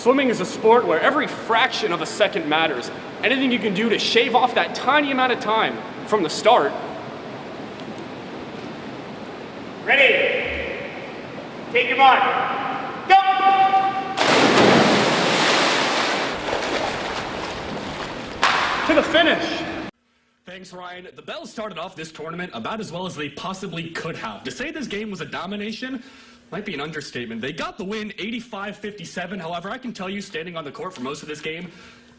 Swimming is a sport where every fraction of a second matters. Anything you can do to shave off that tiny amount of time from the start. Ready? Take your mark. Go! To the finish. Thanks, Ryan. The Bells started off this tournament about as well as they possibly could have. To say this game was a domination might be an understatement. They got the win 85-57. However, I can tell you, standing on the court for most of this game,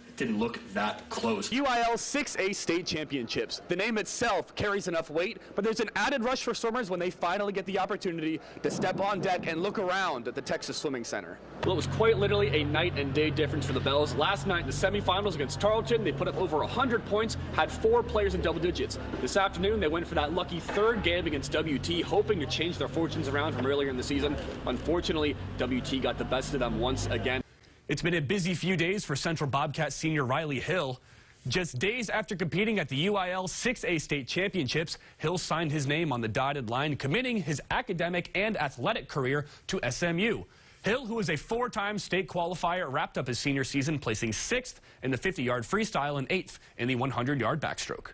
it didn't look that close. UIL 6A state championships. The name itself carries enough weight, but there's an added rush for swimmers when they finally get the opportunity to step on deck and look around at the Texas Swimming Center. Well, it was quite literally a night and day difference for the Bells. Last night in the semifinals against Tarleton, they put up over 100 points, had 4 players in double digits. This afternoon, they went for that lucky third game against WT, hoping to change their fortunes around from earlier in the season. Unfortunately, WT got the best of them once again. It's been a busy few days for Central Bobcat senior Riley Hill. Just days after competing at the UIL 6A state championships, Hill signed his name on the dotted line, committing his academic and athletic career to SMU. Hill, who is a 4-time state qualifier, wrapped up his senior season placing 6th in the 50-yard freestyle and 8th in the 100-yard backstroke.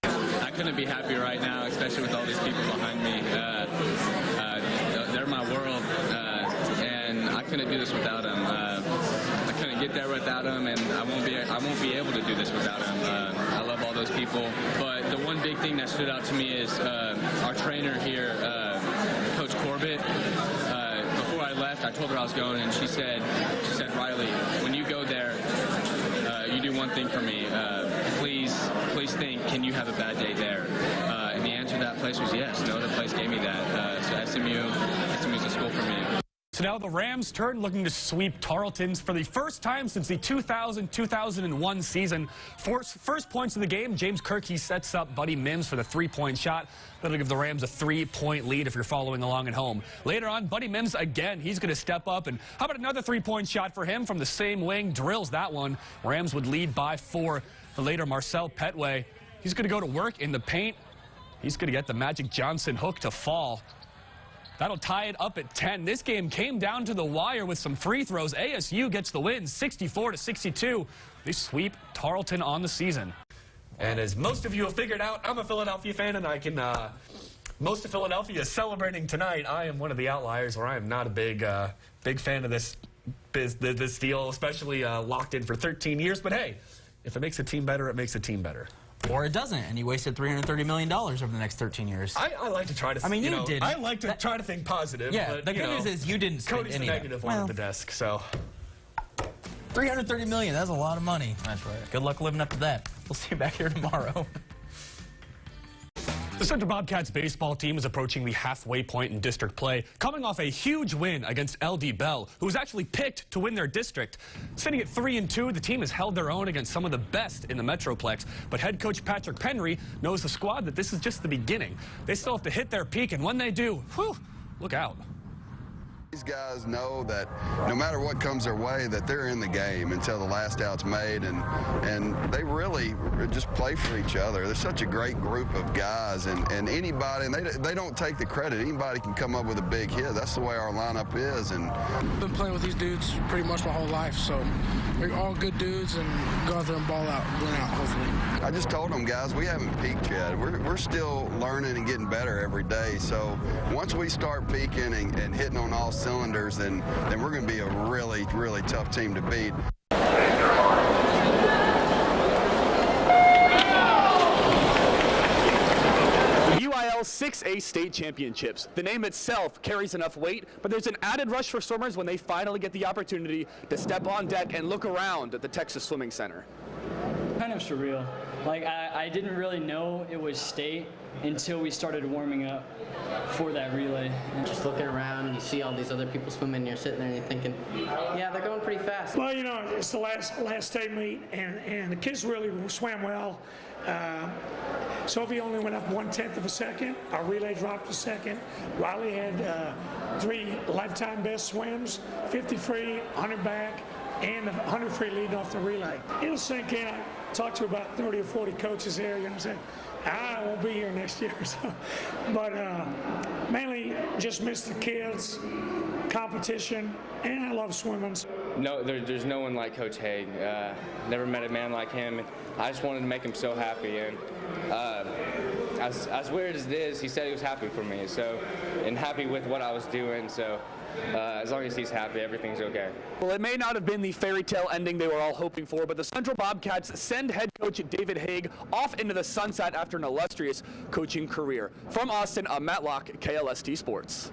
I couldn't be happier right now, especially with all these people behind me. They're my world, and I couldn't do this without them. I couldn't get there without them, and I won't be able to do this without them. I love all those people, but the one big thing that stood out to me is our trainer here, Coach Corbett. Before I left, I told her I was going, and she said, Riley, when you go there, you do one thing for me. Please think, can you have a bad day there? And the answer to that place was yes. No other place gave me that. So SMU's a school for me. So now the Rams turn, looking to sweep Tarleton's for the first time since the 2000-2001 season. First points of the game, James Kirk, sets up Buddy Mims for the 3-point shot. That'll give the Rams a 3-point lead if you're following along at home. Later on, Buddy Mims again, he's going to step up. And how about another 3-point shot for him from the same wing? Drills that one. Rams would lead by 4. The later Marcel Petway, he's going to go to work in the paint. He's going to get the Magic Johnson hook to fall. That'll tie it up at 10. This game came down to the wire with some free throws. ASU gets the win, 64-62. They sweep Tarleton on the season. And as most of you have figured out, I'm a Philadelphia fan, and I can, most of Philadelphia is celebrating tonight. I am one of the outliers where I am not a big fan of this deal, especially locked in for 13 years. But hey, if it makes a team better, it makes a team better. Or it doesn't, and you wasted $330 million over the next 13 years. I like to try to. I mean, you did. I like to try to think positive. Yeah, but, the good news is you didn't spend Cody's any the of it. negative one at the desk, so. $330 million, that's a lot of money. That's right. Good luck living up to that. We'll see you back here tomorrow. The Central Bobcats baseball team is approaching the halfway point in district play, coming off a huge win against LD Bell, who was actually picked to win their district. Sitting at 3-2, the team has held their own against some of the best in the Metroplex, but head coach Patrick Penry knows the squad that this is just the beginning. They still have to hit their peak, and when they do, whew, look out. These guys know that no matter what comes their way, that they're in the game until the last out's made, and they really just play for each other. They're such a great group of guys, and anybody, and they don't take the credit. Anybody can come up with a big hit. That's the way our lineup is. And I've been playing with these dudes pretty much my whole life, so they're all good dudes, and go out there and ball out, win out, hopefully. I just told them, guys, we haven't peaked yet. We're still learning and getting better every day. So once we start peaking and hitting on all cylinders, then we're going to be a really, really tough team to beat. UIL 6A state championships. The name itself carries enough weight, but there's an added rush for swimmers when they finally get the opportunity to step on deck and look around at the Texas Swimming Center. Kind of surreal. Like, I didn't really know it was state until we started warming up for that relay. And just looking around, you see all these other people swimming, and you're sitting there and you're thinking, yeah, they're going pretty fast. Well, you know, it's the last state meet, and the kids really swam well. Sophie only went up 1/10 of a second. Our relay dropped a second. Riley had 3 lifetime best swims, 50 free, 100 back, and 100 free leading off the relay. It'll sink in. I talked to about 30 or 40 coaches here, you know what I'm saying? I won't be here next year, so. But mainly just miss the kids, competition, and I love swimming. No, there's no one like Coach Haig. Never met a man like him. I just wanted to make him so happy, and as weird as it is, he said he was happy for me, so, and happy with what I was doing, so as long as he's happy, everything's okay. Well, it may not have been the fairy tale ending they were all hoping for, but the Central Bobcats send head coach David Haig off into the sunset after an illustrious coaching career. From Austin, I'm Matt Loch, KLST Sports.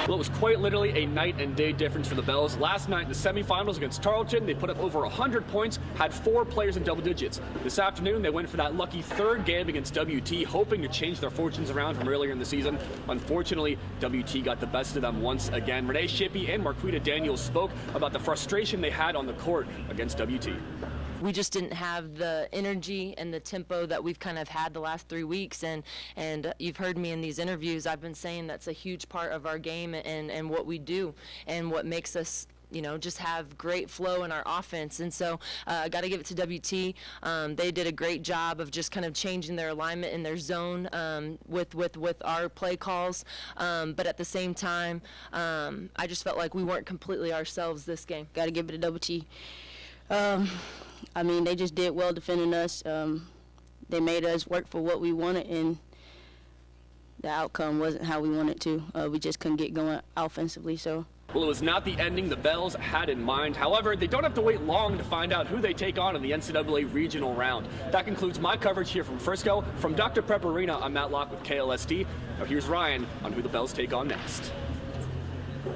Well, it was quite literally a night and day difference for the Bells. Last night in the semifinals against Tarleton, they put up over 100 points, had 4 players in double digits. This afternoon, they went for that lucky third game against WT, hoping to change their fortunes around from earlier in the season. Unfortunately, WT got the best of them once again. Renee Shippey and Marquita Daniels spoke about the frustration they had on the court against WT. We just didn't have the energy and the tempo that we've kind of had the last 3 weeks, and you've heard me in these interviews. I've been saying that's a huge part of our game and what we do and what makes us, you know, just have great flow in our offense. And so I got to give it to WT. They did a great job of just kind of changing their alignment in their zone with our play calls. But at the same time, I just felt like we weren't completely ourselves this game. Got to give it to WT. I mean, they just did well defending us. They made us work for what we wanted, and the outcome wasn't how we wanted to. We just couldn't get going offensively. So. Well, it was not the ending the Bells had in mind. However, they don't have to wait long to find out who they take on in the NCAA regional round. That concludes my coverage here from Frisco. From Dr. Prep Arena, I'm Matt Loch with KLST. Now here's Ryan on who the Bells take on next.